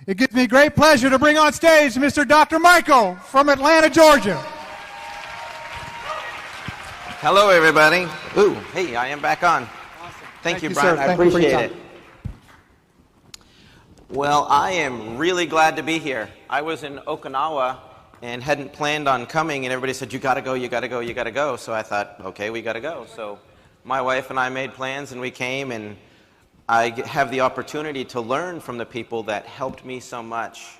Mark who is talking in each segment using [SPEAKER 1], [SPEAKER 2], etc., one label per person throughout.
[SPEAKER 1] It gives me great pleasure to bring on stage Mr. Dr. Michael from Atlanta, Georgia.
[SPEAKER 2] Hello, everybody. Ooh, hey, I am back on.
[SPEAKER 1] Awesome.
[SPEAKER 2] Thank you, Brian.
[SPEAKER 1] Sir.
[SPEAKER 2] I
[SPEAKER 1] Thank you for your
[SPEAKER 2] appreciate
[SPEAKER 1] time.
[SPEAKER 2] it. Well, I am really glad to be here. I was in Okinawa and hadn't planned on coming, and everybody said, you got to go, you got to go, you got to go. So I thought, okay, we got to go. So my wife and I made plans, and we came, and I have the opportunity to learn from the people that helped me so much.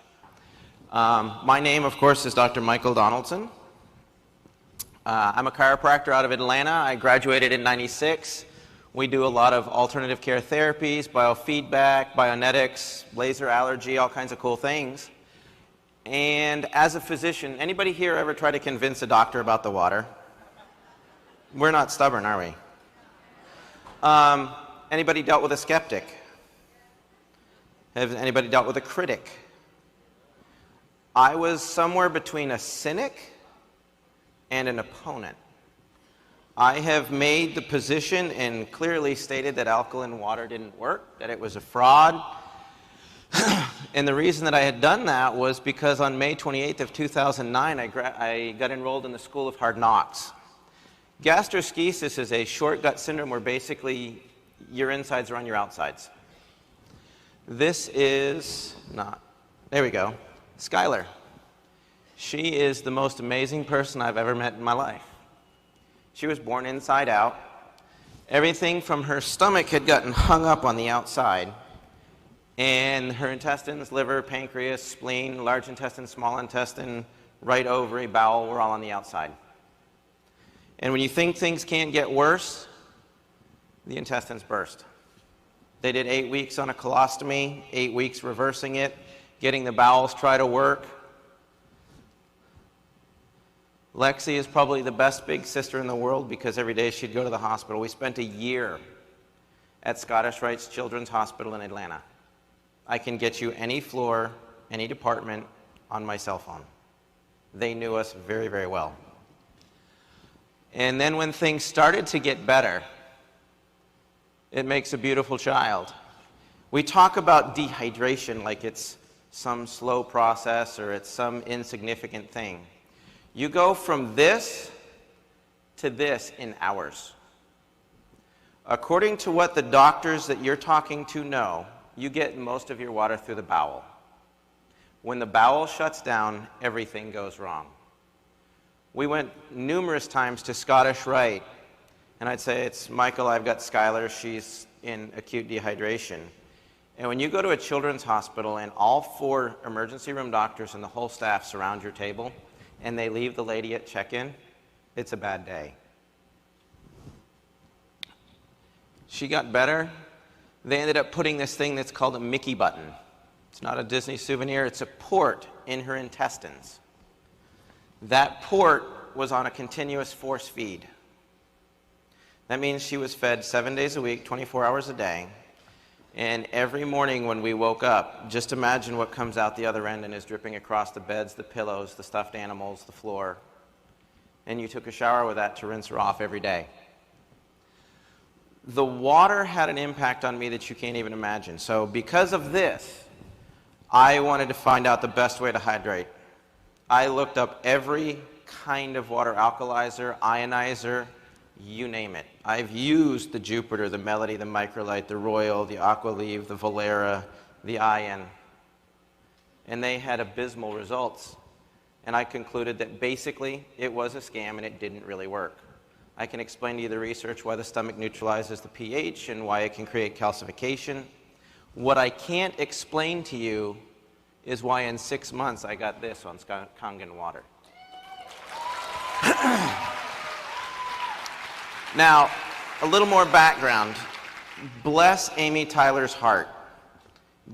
[SPEAKER 2] My name, of course, is Dr. Michael Donaldson. I'm a chiropractor out of Atlanta. I graduated in '96. We do a lot of alternative care therapies, biofeedback, bionetics, laser allergy, all kinds of cool things. And as a physician, anybody here ever try to convince a doctor about the water? We're not stubborn, are we? Anybody dealt with a skeptic? Has anybody dealt with a critic? I was somewhere between a cynic and an opponent. I have made the position and clearly stated that alkaline water didn't work, that it was a fraud. And the reason that I had done that was because on May 28th of 2009, I got enrolled in the School of Hard Knocks. Gastroschisis is a short gut syndrome where basically your insides are on your outsides. This is not, there we go, Skylar. She is the most amazing person I've ever met in my life. She was born inside out. Everything from her stomach had gotten hung up on the outside, and her intestines, liver, pancreas, spleen, large intestine, small intestine, right ovary, bowel were all on the outside. And when you think things can't get worse, the intestines burst. They did 8 weeks on a colostomy, 8 weeks reversing it, getting the bowels try to work. Lexi is probably the best big sister in the world because every day she'd go to the hospital. We spent a year at Scottish Rite's Children's Hospital in Atlanta. I can get you any floor, any department on my cell phone. They knew us very, very well. And then when things started to get better, it makes a beautiful child. We talk about dehydration like it's some slow process or it's some insignificant thing. You go from this to this in hours. According to what the doctors that you're talking to know, you get most of your water through the bowel. When the bowel shuts down, everything goes wrong. We went numerous times to Scottish Rite, and I'd say, it's Michael, I've got Skylar, she's in acute dehydration. And when you go to a children's hospital and all 4 emergency room doctors and the whole staff surround your table, and they leave the lady at check-in, it's a bad day. She got better. They ended up putting this thing that's called a Mickey button. It's not a Disney souvenir, it's a port in her intestines. That port was on a continuous force feed. That means she was fed 7 days a week, 24 hours a day. And every morning when we woke up, just imagine what comes out the other end and is dripping across the beds, the pillows, the stuffed animals, the floor. And you took a shower with that to rinse her off every day. The water had an impact on me that you can't even imagine. So because of this, I wanted to find out the best way to hydrate. I looked up every kind of water alkalizer, ionizer, you name it. I've used the Jupiter, the Melody, the Microlite, the Royal, the Aqualeve, the Valera, the Ion, and they had abysmal results. And I concluded that basically it was a scam and it didn't really work. I can explain to you the research why the stomach neutralizes the pH and why it can create calcification. What I can't explain to you is why in 6 months I got this on Kangen Water. Now, a little more background. Bless Amy Tyler's heart,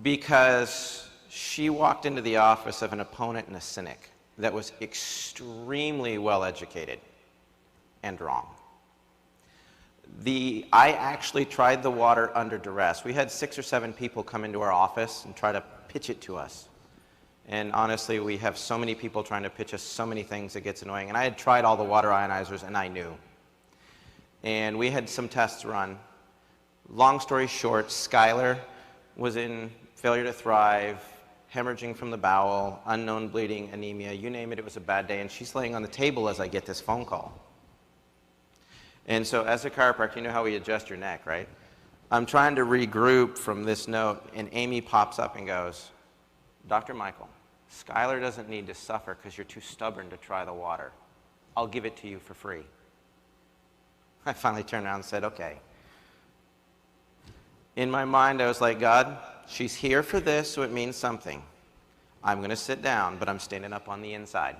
[SPEAKER 2] because she walked into the office of an opponent and a cynic that was extremely well educated and wrong. I actually tried the water under duress. We had 6 or 7 people come into our office and try to pitch it to us. And honestly, we have so many people trying to pitch us so many things it gets annoying. And I had tried all the water ionizers and I knew. And we had some tests run. Long story short, Skylar was in failure to thrive, hemorrhaging from the bowel, unknown bleeding, anemia, you name it, it was a bad day. And she's laying on the table as I get this phone call. And so as a chiropractor, you know how we adjust your neck, right? I'm trying to regroup from this note, and Amy pops up and goes, Dr. Michael, Skylar doesn't need to suffer because you're too stubborn to try the water. I'll give it to you for free. I finally turned around and said, okay. In my mind, I was like, God, she's here for this, so it means something. I'm going to sit down, but I'm standing up on the inside.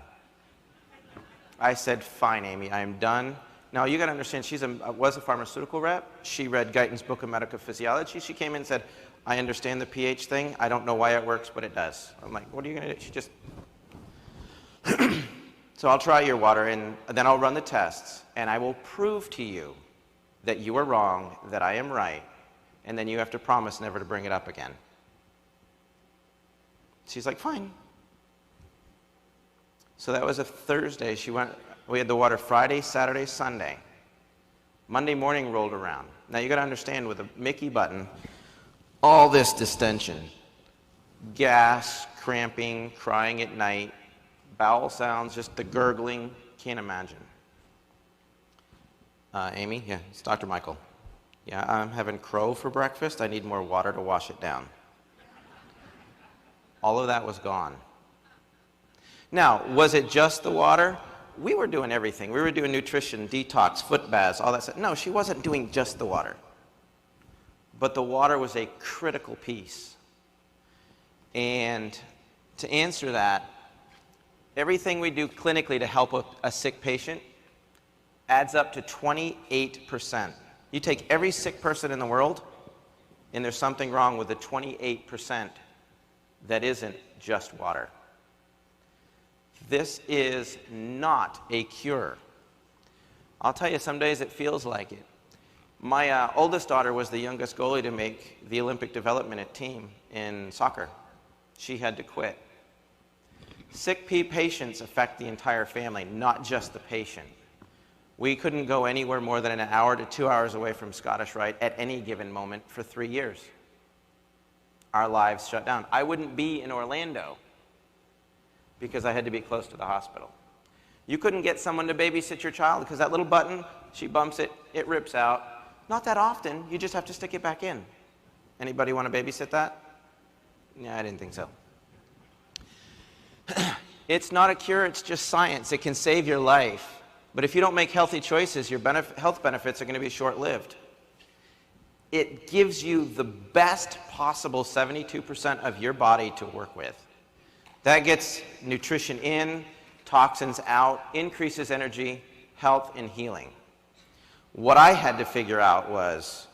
[SPEAKER 2] I said, fine, Amy, I am done. Now, you got to understand, she was a pharmaceutical rep. She read Guyton's Book of Medical Physiology. She came in and said, I understand the pH thing. I don't know why it works, but it does. I'm like, what are you going to do? She just... So I'll try your water, and then I'll run the tests, and I will prove to you that you are wrong, that I am right, and then you have to promise never to bring it up again. She's like, fine. So that was a Thursday. We had the water Friday, Saturday, Sunday. Monday morning rolled around. Now you got to understand, with a Mickey button, all this distension, gas, cramping, crying at night, bowel sounds, just the gurgling, can't imagine. Amy, yeah, it's Dr. Michael. Yeah, I'm having crow for breakfast. I need more water to wash it down. All of that was gone. Now, was it just the water? We were doing everything. We were doing nutrition, detox, foot baths, all that stuff. No, she wasn't doing just the water. But the water was a critical piece. And to answer that, everything we do clinically to help a sick patient adds up to 28%. You take every sick person in the world, and there's something wrong with the 28% that isn't just water. This is not a cure. I'll tell you, some days it feels like it. My oldest daughter was the youngest goalie to make the Olympic development team in soccer. She had to quit. Sick patients affect the entire family, not just the patient. We couldn't go anywhere more than an hour to 2 hours away from Scottish Rite at any given moment for 3 years. Our lives shut down. I wouldn't be in Orlando because I had to be close to the hospital. You couldn't get someone to babysit your child because that little button, she bumps it, it rips out. Not that often, you just have to stick it back in. Anybody want to babysit that? Yeah, I didn't think so. It's not a cure, it's just science. It can save your life. But if you don't make healthy choices, your health benefits are going to be short-lived. It gives you the best possible 72% of your body to work with. That gets nutrition in, toxins out, increases energy, health, and healing. What I had to figure out was,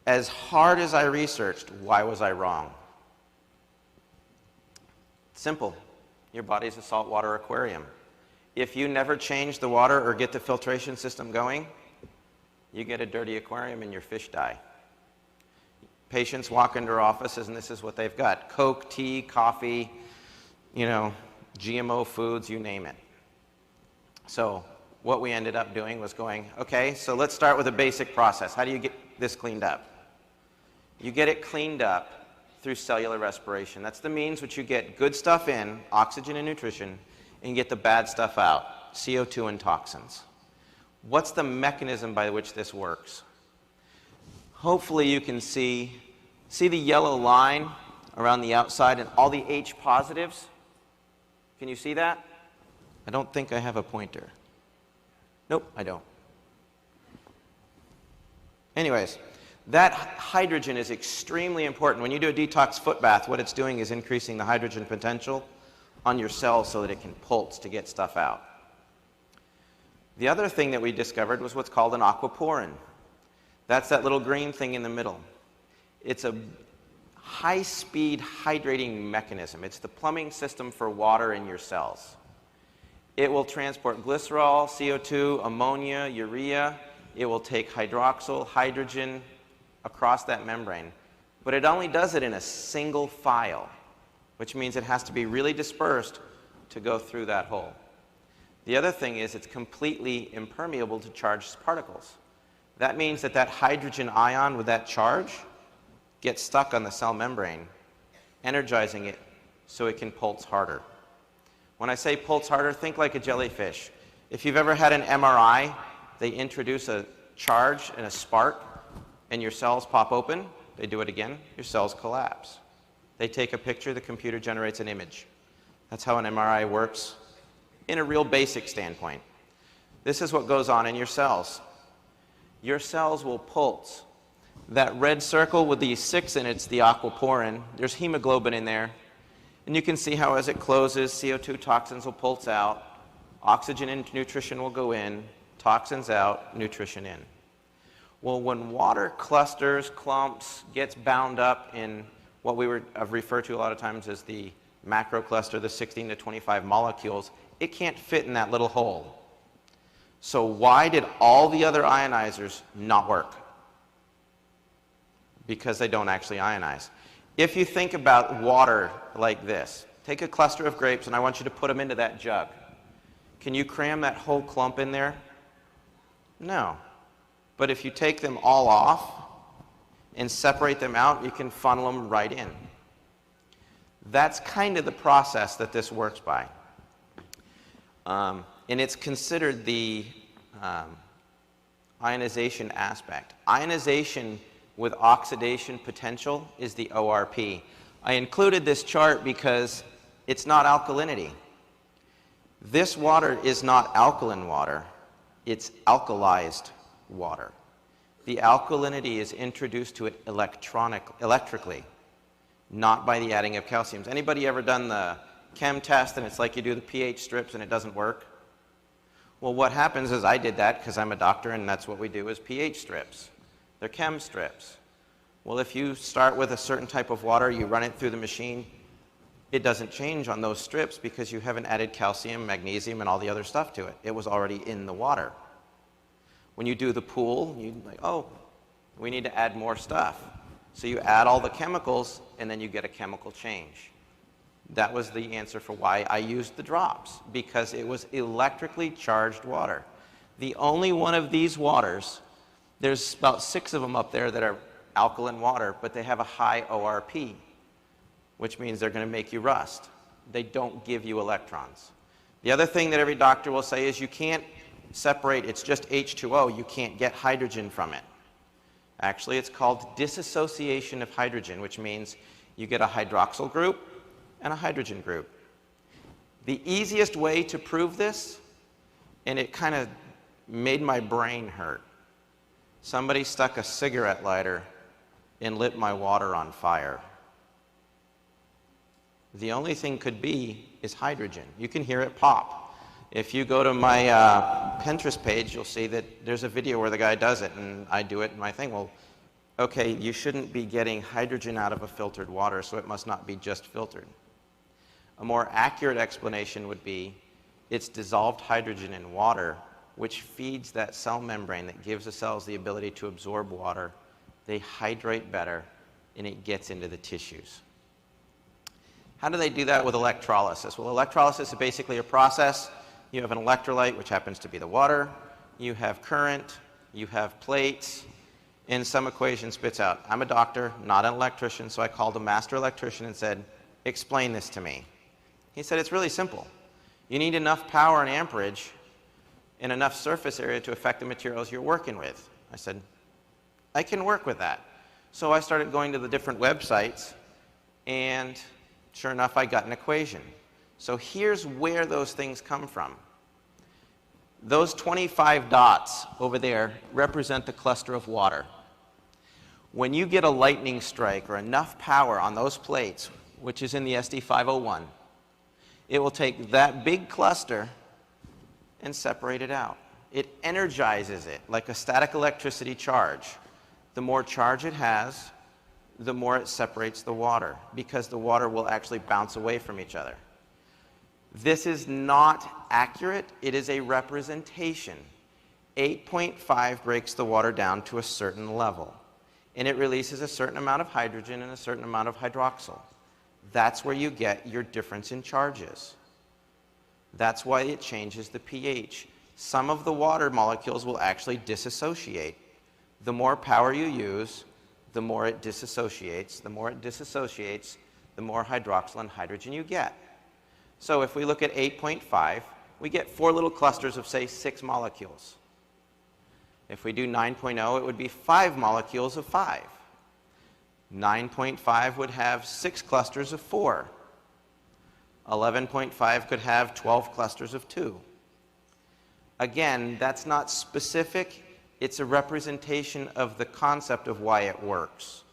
[SPEAKER 2] as hard as I researched, why was I wrong? Simple. Your body's a saltwater aquarium. If you never change the water or get the filtration system going, you get a dirty aquarium and your fish die. Patients walk into our offices and this is what they've got. Coke, tea, coffee, GMO foods, you name it. So what we ended up doing was going, okay, so let's start with a basic process. How do you get this cleaned up? You get it cleaned up through cellular respiration. That's the means which you get good stuff in, oxygen and nutrition, and get the bad stuff out, CO2 and toxins. What's the mechanism by which this works? Hopefully you can see the yellow line around the outside and all the H positives? Can you see that? I don't think I have a pointer. Nope, I don't. Anyways, that hydrogen is extremely important. When you do a detox foot bath, what it's doing is increasing the hydrogen potential on your cells so that it can pulse to get stuff out. The other thing that we discovered was what's called an aquaporin. That's that little green thing in the middle. It's a high-speed hydrating mechanism. It's the plumbing system for water in your cells. It will transport glycerol, CO2, ammonia, urea. It will take hydroxyl, hydrogen across that membrane. But it only does it in a single file, which means it has to be really dispersed to go through that hole. The other thing is it's completely impermeable to charged particles. That means that that hydrogen ion with that charge gets stuck on the cell membrane, energizing it so it can pulse harder. When I say pulse harder, think like a jellyfish. If you've ever had an MRI, they introduce a charge and a spark, and your cells pop open. They do it again, your cells collapse. They take a picture, the computer generates an image. That's how an MRI works in a real basic standpoint. This is what goes on in your cells. Your cells will pulse. That red circle with the 6 in it's the aquaporin. There's hemoglobin in there. And you can see how as it closes, CO2 toxins will pulse out, oxygen and nutrition will go in, toxins out, nutrition in. Well, when water clusters, clumps, gets bound up in what we refer to a lot of times as the macro cluster, the 16 to 25 molecules, it can't fit in that little hole. So why did all the other ionizers not work? Because they don't actually ionize. If you think about water like this, take a cluster of grapes and I want you to put them into that jug. Can you cram that whole clump in there? No. But if you take them all off and separate them out, you can funnel them right in. That's kind of the process that this works by. And it's considered the ionization aspect. Ionization with oxidation potential is the ORP. I included this chart because it's not alkalinity. This water is not alkaline water, it's alkalized water. The alkalinity is introduced to it electrically, not by the adding of calciums. Anybody ever done the chem test and it's like you do the pH strips and it doesn't work? Well, what happens is I did that because I'm a doctor and that's what we do is pH strips. They're chem strips. Well, if you start with a certain type of water, you run it through the machine, it doesn't change on those strips because you haven't added calcium, magnesium, and all the other stuff to it. It was already in the water. When you do the pool, you're like, oh, we need to add more stuff. So you add all the chemicals, and then you get a chemical change. That was the answer for why I used the drops, because it was electrically charged water. The only one of these waters, there's about 6 of them up there that are alkaline water, but they have a high ORP, which means they're going to make you rust. They don't give you electrons. The other thing that every doctor will say is you can't separate, it's just H2O, you can't get hydrogen from it. Actually, it's called dissociation of hydrogen, which means you get a hydroxyl group and a hydrogen group. The easiest way to prove this, and it kind of made my brain hurt, somebody stuck a cigarette lighter and lit my water on fire. The only thing could be is hydrogen. You can hear it pop. If you go to my Pinterest page, you'll see that there's a video where the guy does it, and I do it in my thing. Well, okay, you shouldn't be getting hydrogen out of a filtered water, so it must not be just filtered. A more accurate explanation would be it's dissolved hydrogen in water, which feeds that cell membrane that gives the cells the ability to absorb water. They hydrate better, and it gets into the tissues. How do they do that with electrolysis? Well, electrolysis is basically a process. You have an electrolyte, which happens to be the water. You have current. You have plates. And some equation spits out. I'm a doctor, not an electrician, so I called a master electrician and said, explain this to me. He said, it's really simple. You need enough power and amperage and enough surface area to affect the materials you're working with. I said, I can work with that. So I started going to the different websites, and sure enough, I got an equation. So here's where those things come from. Those 25 dots over there represent the cluster of water. When you get a lightning strike or enough power on those plates, which is in the SD501, it will take that big cluster and separate it out. It energizes it like a static electricity charge. The more charge it has, the more it separates the water, because the water will actually bounce away from each other. This is not accurate. It is a representation. 8.5 breaks the water down to a certain level, and it releases a certain amount of hydrogen and a certain amount of hydroxyl. That's where you get your difference in charges. That's why it changes the pH. Some of the water molecules will actually disassociate. The more power you use, the more it disassociates. The more it disassociates, the more hydroxyl and hydrogen you get. So if we look at 8.5, we get 4 little clusters of, say, 6 molecules. If we do 9.0, it would be 5 molecules of 5. 9.5 would have 6 clusters of 4. 11.5 could have 12 clusters of 2. Again, that's not specific. It's a representation of the concept of why it works.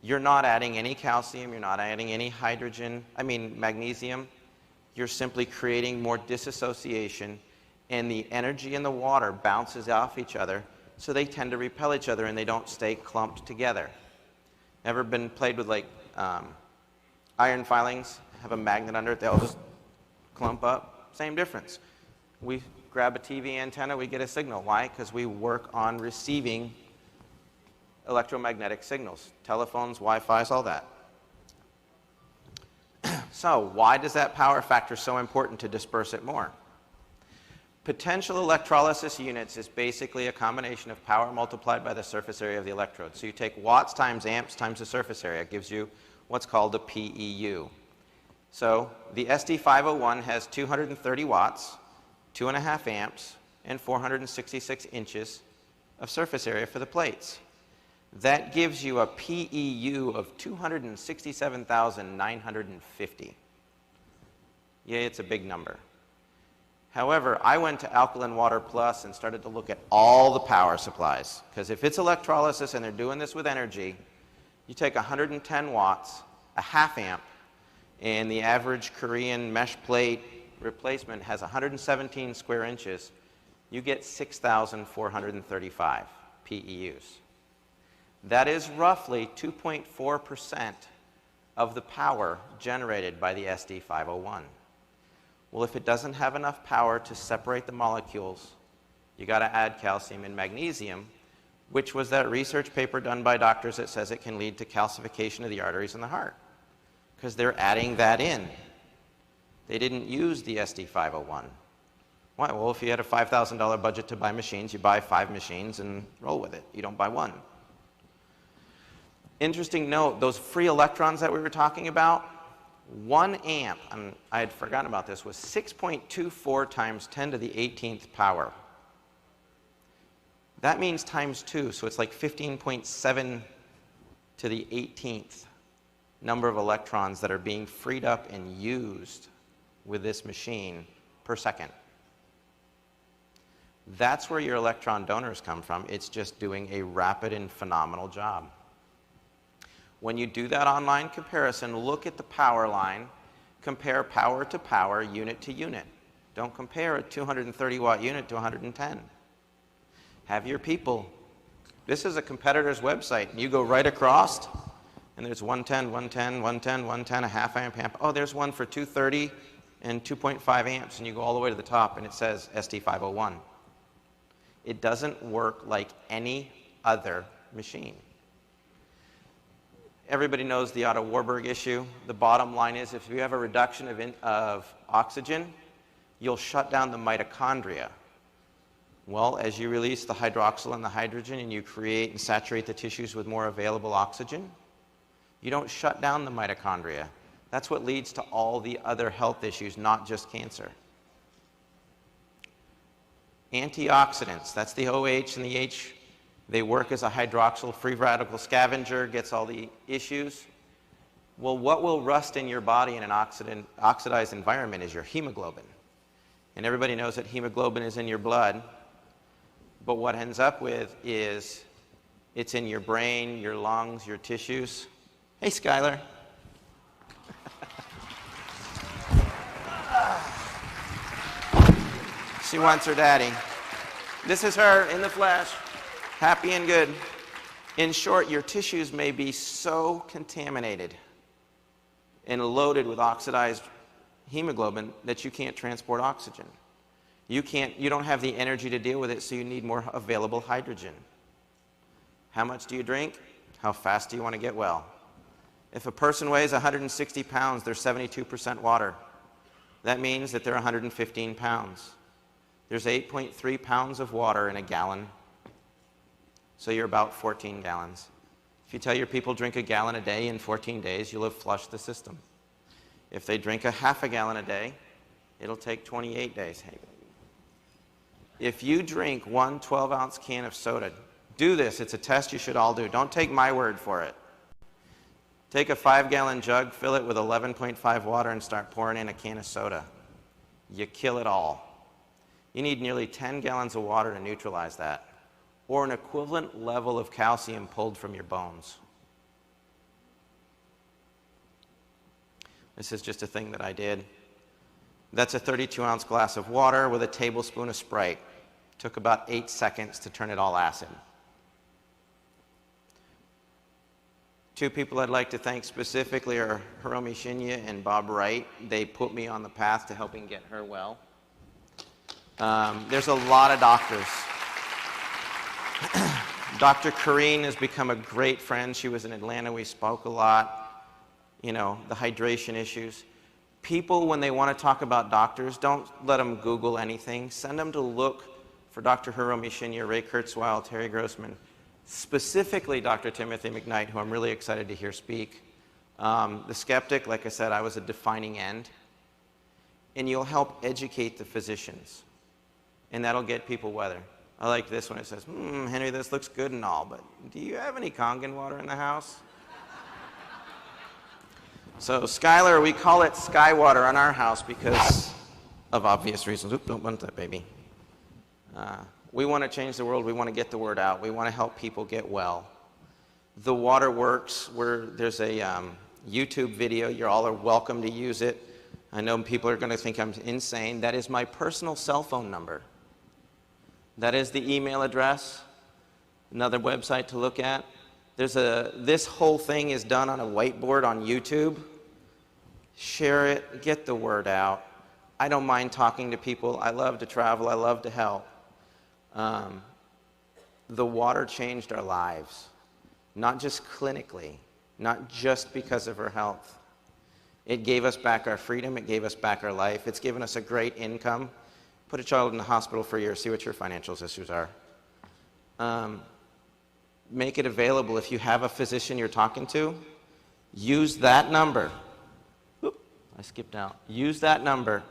[SPEAKER 2] You're not adding any calcium. You're not adding any magnesium. You're simply creating more dissociation, and the energy in the water bounces off each other, so they tend to repel each other and they don't stay clumped together. Ever been played with iron filings, have a magnet under it, they all just clump up? Same difference. We grab a TV antenna, we get a signal. Why? Because we work on receiving electromagnetic signals. Telephones, Wi-Fi's, all that. So why does that power factor so important to disperse it more? Potential electrolysis units is basically a combination of power multiplied by the surface area of the electrode. So you take watts times amps times the surface area. It gives you what's called a PEU. So the SD501 has 230 watts, 2.5 amps, and 466 inches of surface area for the plates. That gives you a PEU of 267,950. Yeah, it's a big number. However, I went to Alkaline Water Plus and started to look at all the power supplies. Because if it's electrolysis and they're doing this with energy, you take 110 watts, a half amp, and the average Korean mesh plate replacement has 117 square inches, you get 6,435 PEUs. That is roughly 2.4% of the power generated by the SD501. Well, if it doesn't have enough power to separate the molecules, you got to add calcium and magnesium, which was that research paper done by doctors that says it can lead to calcification of the arteries in the heart, because they're adding that in. They didn't use the SD501. Why? Well, if you had a $5,000 budget to buy machines, you buy 5 machines and roll with it. You don't buy one. Interesting note, those free electrons that we were talking about, 1 amp, and I had forgotten about this, was 6.24 times 10 to the 18th power. That means times 2, so it's like 15.7 to the 18th number of electrons that are being freed up and used with this machine per second. That's where your electron donors come from. It's just doing a rapid and phenomenal job. When you do that online comparison, look at the power line, compare power to power, unit to unit. Don't compare a 230 watt unit to 110. Have your people, this is a competitor's website, and you go right across, and there's 110, 110, 110, 110, a half amp, amp. Oh, there's one for 230 and 2.5 amps, and you go all the way to the top, and it says SD501. It doesn't work like any other machine. Everybody knows the Otto Warburg issue. The bottom line is if you have a reduction of oxygen, you'll shut down the mitochondria. Well, as you release the hydroxyl and the hydrogen and you create and saturate the tissues with more available oxygen, you don't shut down the mitochondria. That's what leads to all the other health issues, not just cancer. Antioxidants, that's the OH and the H. They work as a hydroxyl free radical scavenger, gets all the issues. Well, what will rust in your body in an oxidized environment is your hemoglobin. And everybody knows that hemoglobin is in your blood. But what ends up with is it's in your brain, your lungs, your tissues. Hey, Skylar. She wants her daddy. This is her in the flesh. Happy and good. In short, your tissues may be so contaminated and loaded with oxidized hemoglobin that you can't transport oxygen. You don't have the energy to deal with it, so you need more available hydrogen. How much do you drink? How fast do you want to get well? If a person weighs 160 pounds, they're 72% water. That means that they're 115 pounds. There's 8.3 pounds of water in a gallon. So you're about 14 gallons. If you tell your people drink a gallon a day in 14 days, you'll have flushed the system. If they drink a half a gallon a day, it'll take 28 days. Hey, baby. If you drink one 12-ounce can of soda, do this. It's a test you should all do. Don't take my word for it. Take a 5-gallon jug, fill it with 11.5 water, and start pouring in a can of soda. You kill it all. You need nearly 10 gallons of water to neutralize that, or an equivalent level of calcium pulled from your bones. This is just a thing that I did. That's a 32-ounce glass of water with a tablespoon of Sprite. Took about 8 seconds to turn it all acid. 2 people I'd like to thank specifically are Hiromi Shinya and Bob Wright. They put me on the path to helping get her well. There's a lot of doctors. Dr. Kareen has become a great friend. She was in Atlanta. We spoke a lot. You know, the hydration issues. People, when they want to talk about doctors, don't let them Google anything. Send them to look for Dr. Hiromi Shinya, Ray Kurzweil, Terry Grossman. Specifically, Dr. Timothy McKnight, who I'm really excited to hear speak. The skeptic, like I said, I was a defining end. And you'll help educate the physicians. And that'll get people weather. I like this one. It says, Henry, this looks good and all, but do you have any Kangen water in the house? So Skylar, we call it sky water on our house because of obvious reasons. Oops, don't want that, baby. We want to change the world. We want to get the word out. We want to help people get well. The water works. There's a YouTube video. You all are welcome to use it. I know people are going to think I'm insane. That is my personal cell phone number. That is the email address. Another website to look at. This whole thing is done on a whiteboard on YouTube. Share it. Get the word out. I don't mind talking to people. I love to travel. I love to help. The water changed our lives, not just clinically, not just because of our health. It gave us back our freedom. It gave us back our life. It's given us a great income. Put a child in the hospital for a year, see what your financial issues are. Make it available. If you have a physician you're talking to, use that number. Oop, I skipped out. Use that number.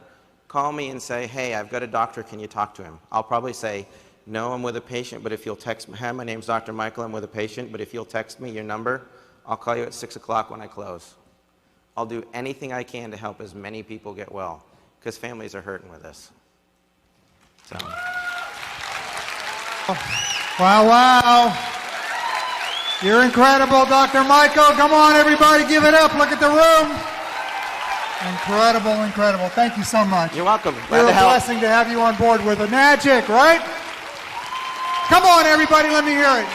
[SPEAKER 2] Call me and say, hey, I've got a doctor. Can you talk to him? I'll probably say, no, I'm with a patient, but if you'll text me, hi, my name's Dr. Michael, I'm with a patient, but if you'll text me your number, I'll call you at 6 o'clock when I close. I'll do anything I can to help as many people get well, because families are hurting with this. So.
[SPEAKER 1] Wow, wow. You're incredible, Dr. Michael. Come on, everybody, give it up. Look at the room. Incredible, incredible. Thank you so much.
[SPEAKER 2] You're welcome. Glad
[SPEAKER 1] You're
[SPEAKER 2] to
[SPEAKER 1] a
[SPEAKER 2] help.
[SPEAKER 1] blessing to have you on board with Enagic, right? Come on, everybody, let me hear it.